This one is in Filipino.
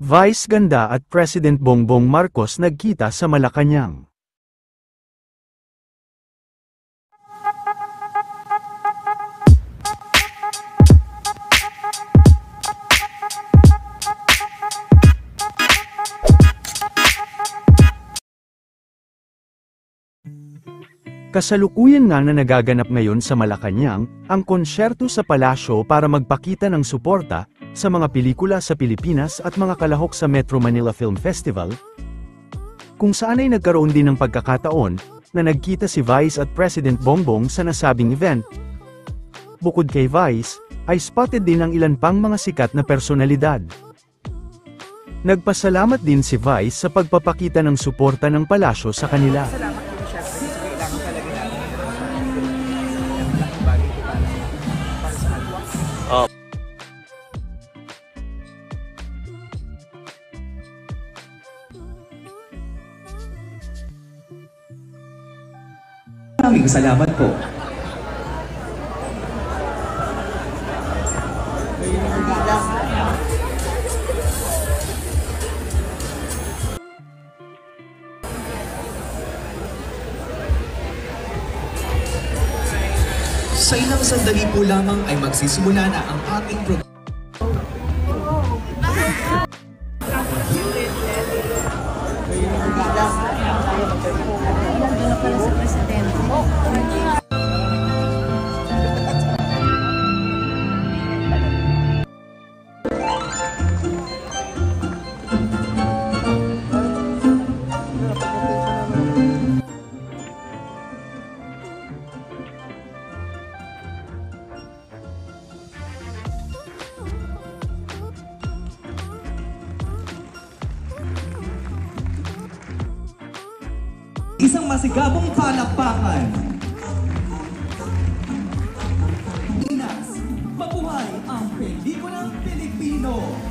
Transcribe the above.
Vice Ganda at President Bongbong Marcos nagkita sa Malacanang. Kasalukuyan nga na nagaganap ngayon sa Malacanang, ang konsyerto sa palasyo para magpakita ng suporta sa mga pelikula sa Pilipinas at mga kalahok sa Metro Manila Film Festival, kung saan ay nagkaroon din ng pagkakataon na nagkita si Vice at President Bongbong sa nasabing event. Bukod kay Vice, ay spotted din ang ilan pang mga sikat na personalidad. Nagpasalamat din si Vice sa pagpapakita ng suporta ng palasyo sa kanila. Maraming salamat po. Sa ilang sandali po lamang ay magsisimula na ang ating program. Isang masigabong palakpakan. Pinas, mabuhay ang pelikulang Pilipino!